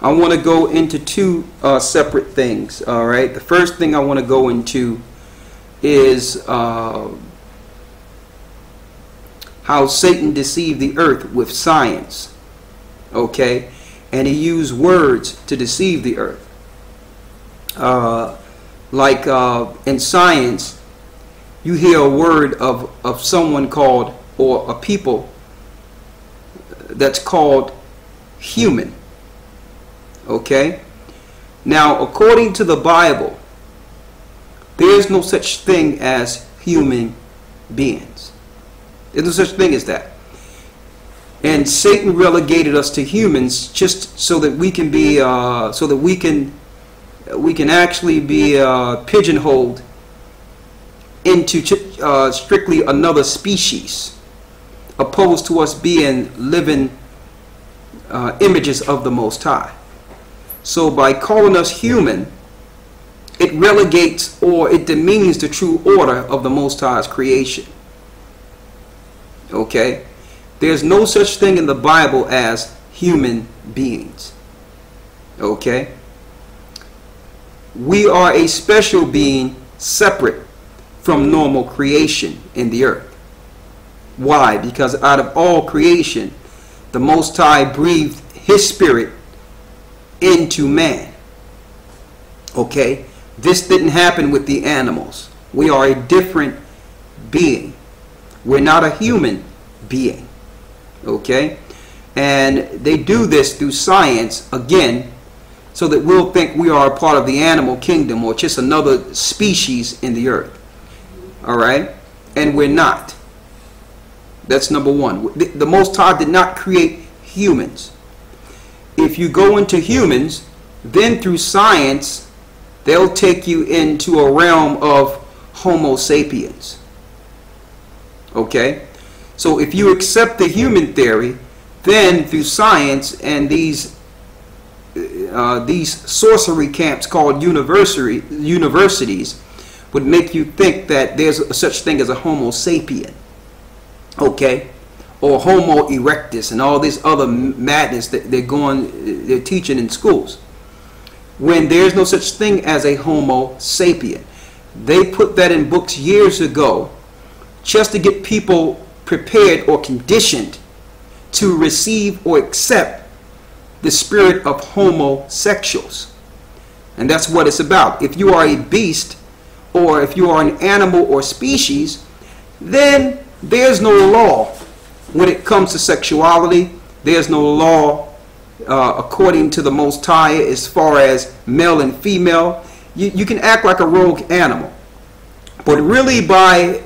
I want to go into two separate things. All right. The first thing I want to go into is how Satan deceived the earth with science. Okay, and he used words to deceive the earth. Like in science, you hear a word of someone called, or a people that's called human. Okay, now according to the Bible, there is no such thing as human beings. There's no such thing as that. And Satan relegated us to humans just so that we can be, we can actually be pigeonholed into strictly another species, opposed to us being living images of the Most High. So by calling us human, it relegates or it demeans the true order of the Most High's creation. Okay? There's no such thing in the Bible as human beings. Okay? We are a special being separate from normal creation in the earth. Why? Because out of all creation, the Most High breathed His Spirit into man. Okay? This didn't happen with the animals. We are a different being. We're not a human being. Okay? And they do this through science, again, so that we'll think we are a part of the animal kingdom or just another species in the earth. Alright? And we're not. That's number one. The Most High did not create humans. If you go into humans, then through science, they'll take you into a realm of Homo sapiens. Okay? So if you accept the human theory, then through science and these sorcery camps called universities would make you think that there's a such thing as a Homo sapien. Okay? Or Homo erectus and all this other madness that they're teaching in schools. When there's no such thing as a Homo sapien. They put that in books years ago just to get people prepared or conditioned to receive or accept the spirit of homosexuals. And that's what it's about. If you are a beast, or if you are an animal or species, then there's no law when it comes to sexuality. There's no law according to the Most High as far as male and female. You can act like a rogue animal, but really by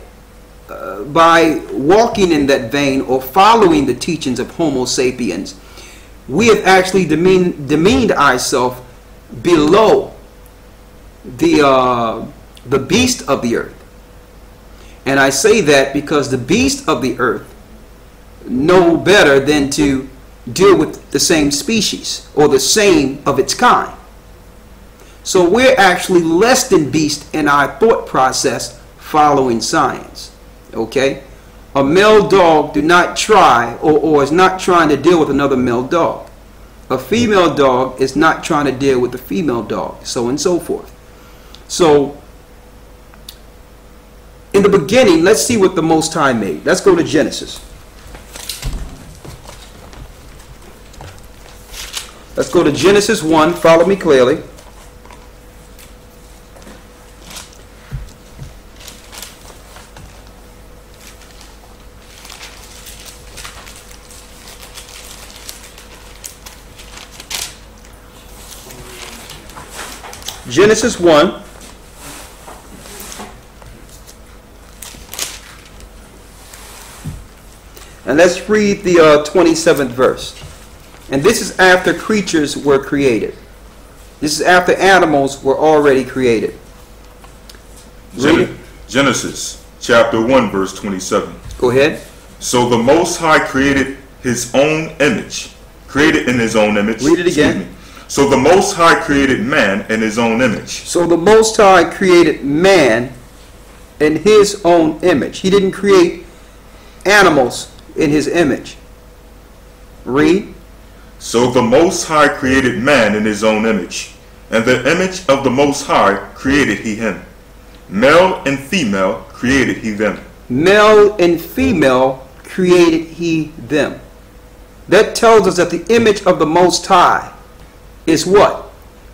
walking in that vein or following the teachings of Homo sapiens, we have actually demeaned ourselves below the beast of the earth. And I say that because the beast of the earth know better than to deal with the same species or the same of its kind. So we're actually less than beast in our thought process following science. Okay? A male dog do not try or is not trying to deal with another male dog. A female dog is not trying to deal with a female dog, so on and so forth. So in the beginning, let's see what the Most High made. Let's go to Genesis. Let's go to Genesis 1. Follow me clearly. Genesis 1. And let's read the 27th verse. And this is after creatures were created. This is after animals were already created. Genesis chapter 1 verse 27. Go ahead. So the Most High created His own image. Created in His own image. Read it again. So the Most High created man in His own image. So the Most High created man in His own image. He didn't create animals in His image. Read. So the Most High created man in his own image. And the image of the Most High created he him. Male and female created he them. Male and female created he them. That tells us that the image of the Most High is what?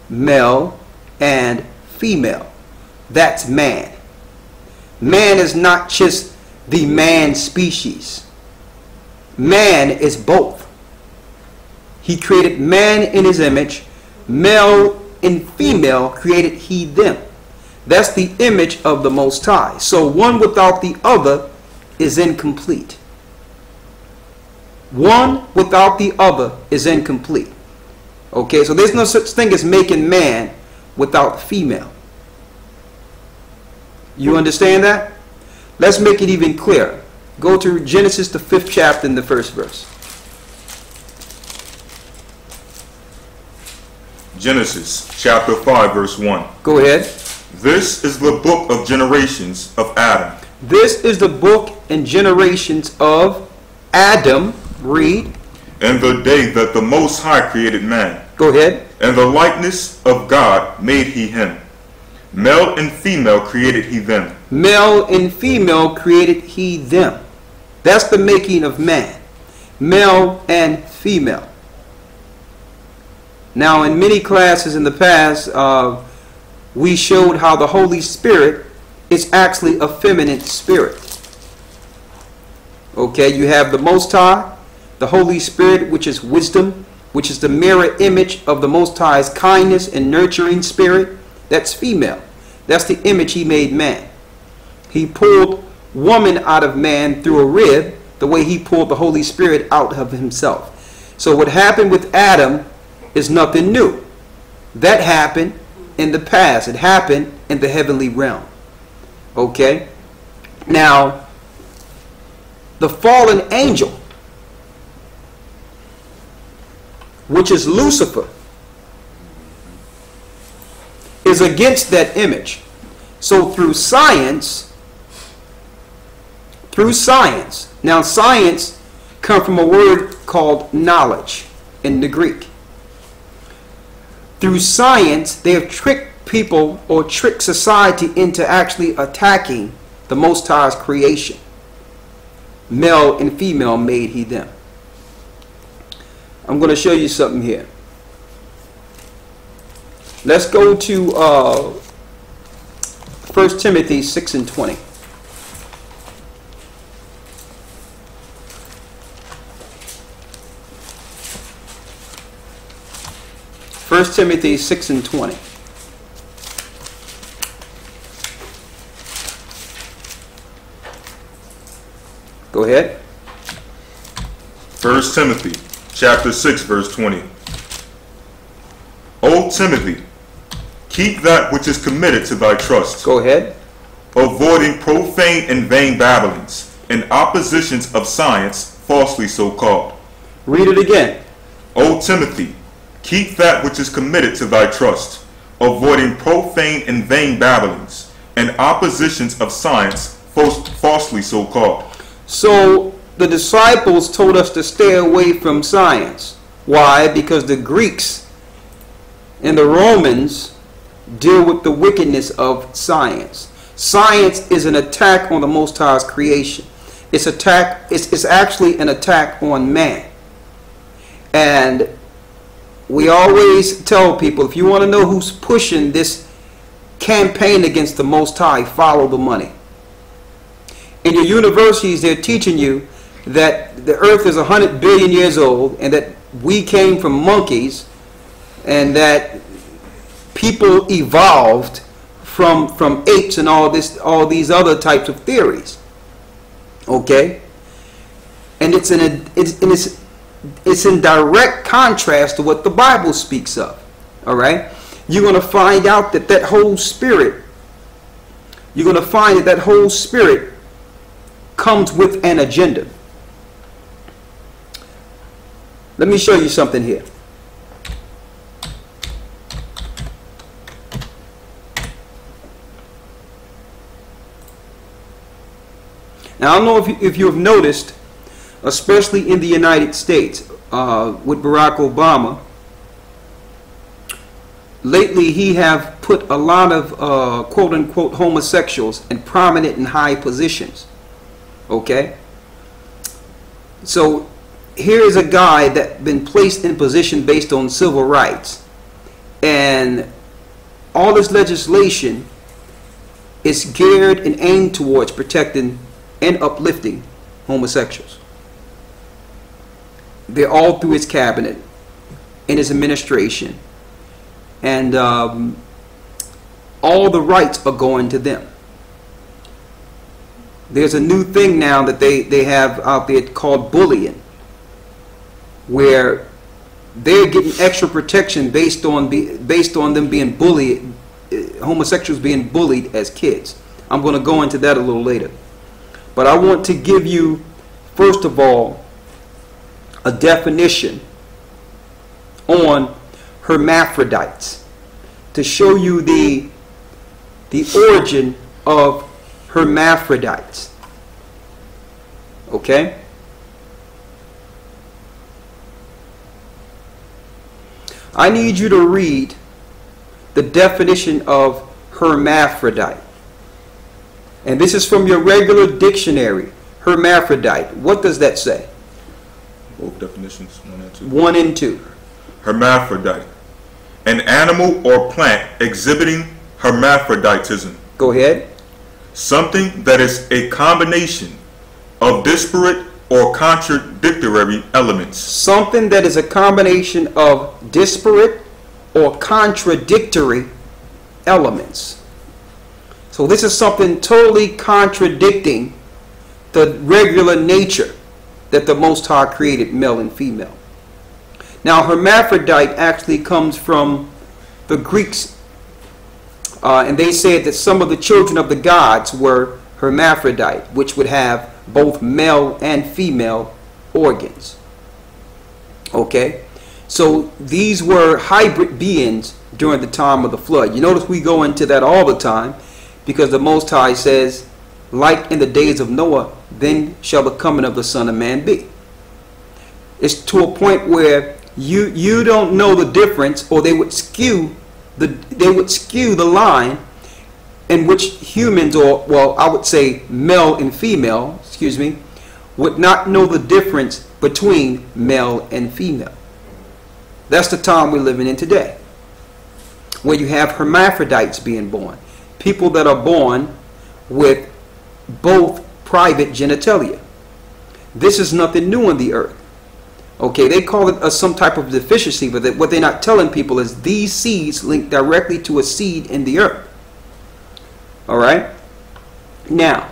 Male and female. That's man. Man is not just the man species. Man is both. He created man in his image. Male and female created he them. That's the image of the Most High. So one without the other is incomplete. One without the other is incomplete. Okay, so there's no such thing as making man without female. You understand that? Let's make it even clearer. Go to Genesis, the 5th chapter, in the 1st verse. Genesis chapter 5 verse 1. Go ahead. This is the book of generations of Adam. This is the book and generations of Adam. Read. In the day that the Most High created man. Go ahead. And the likeness of God made he him. Male and female created he them. Male and female created he them. That's the making of man. Male and female. Now, in many classes in the past, we showed how the Holy Spirit is actually a feminine spirit. Okay, you have the Most High, the Holy Spirit, which is wisdom, which is the mirror image of the Most High's kindness and nurturing spirit. That's female. That's the image he made man. He pulled woman out of man through a rib, the way he pulled the Holy Spirit out of himself. So what happened with Adam is nothing new. That happened in the past. It happened in the heavenly realm. Okay? Now, the fallen angel, which is Lucifer, is against that image. So through science, now science comes from a word called knowledge in the Greek. Through science, they have tricked people or tricked society into actually attacking the Most High's creation. Male and female made he them. I'm going to show you something here. Let's go to 1 Timothy 6 and 20. First Timothy 6 and 20. Go ahead. 1 Timothy chapter 6 verse 20. O Timothy, keep that which is committed to thy trust. Go ahead. Avoiding profane and vain babblings, and oppositions of science, falsely so called. Read it again. O Timothy, keep that which is committed to thy trust, avoiding profane and vain babblings, and oppositions of science, falsely so called. So the disciples told us to stay away from science. Why? Because the Greeks and the Romans deal with the wickedness of science. Science is an attack on the Most High's creation. It's actually an attack on man. And we always tell people, if you want to know who's pushing this campaign against the Most High, follow the money. In your universities, they're teaching you that the earth is 100 billion years old and that we came from monkeys and that people evolved from apes and all these other types of theories. Okay? And it's in direct contrast to what the Bible speaks of. All right? You're going to find out that that whole spirit, comes with an agenda. Let me show you something here. Now, I don't know if you have noticed, especially in the United States, with Barack Obama, lately he have put a lot of quote-unquote homosexuals in prominent and high positions. Okay? So here is a guy that been placed in position based on civil rights, and all this legislation is geared and aimed towards protecting and uplifting homosexuals. They're all through his cabinet, in his administration, and all the rights are going to them. There's a new thing now that they have out there called bullying, where they're getting extra protection based on them being bullied, homosexuals being bullied as kids. I'm going to go into that a little later. But I want to give you, first of all, a definition on hermaphrodites to show you the origin of hermaphrodites. Okay? I need you to read the definition of hermaphrodite. And this is from your regular dictionary. Hermaphrodite. What does that say? Both definitions, 1 and 2. 1 and 2. Hermaphrodite. An animal or plant exhibiting hermaphroditism. Go ahead. Something that is a combination of disparate or contradictory elements. Something that is a combination of disparate or contradictory elements. So this is something totally contradicting the regular nature that the Most High created, male and female. Now, hermaphrodite actually comes from the Greeks, and they said that some of the children of the gods were hermaphrodite, which would have both male and female organs. Okay? So these were hybrid beings during the time of the flood. You notice we go into that all the time, because the Most High says, like in the days of Noah, then shall the coming of the Son of Man be. It's to a point where you don't know the difference, or they would skew the line in which humans, or well, I would say male and female, excuse me, would not know the difference between male and female. That's the time we're living in today, where you have hermaphrodites being born, people that are born with both private genitalia. This is nothing new on the earth. Okay, they call it some type of deficiency, but what they're not telling people is these seeds link directly to a seed in the earth. All right? Now,